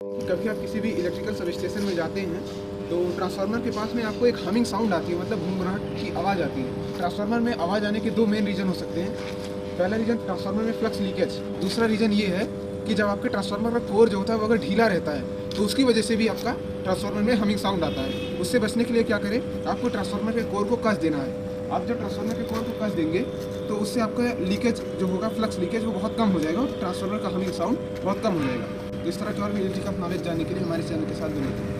कभी आप किसी भी इलेक्ट्रिकल सब स्टेशन में जाते हैं तो ट्रांसफार्मर के पास में आपको एक हमिंग साउंड आती है, मतलब घुंघराहट की आवाज़ आती है। ट्रांसफार्मर में आवाज़ आने के दो मेन रीज़न हो सकते हैं। पहला रीज़न ट्रांसफार्मर में फ्लक्स लीकेज, दूसरा रीज़न ये है कि जब आपके ट्रांसफार्मर का कोर जो होता है वो अगर ढीला रहता है तो उसकी वजह से भी आपका ट्रांसफार्मर में हमिंग साउंड आता है। उससे बचने के लिए क्या करें, आपको ट्रांसफार्मर के कोर को कस देना है। आप जब ट्रांसफार्मर के कोर को कस देंगे तो उससे आपका लीकेज जो होगा, फ्लक्स लीकेज, वो बहुत कम हो जाएगा और ट्रांसफार्मर का हमिंग साउंड बहुत कम हो जाएगा। तो इस तरह की और भी इलेक्ट्रिकल नॉलेज जानने के लिए हमारे चैनल के साथ जुड़े।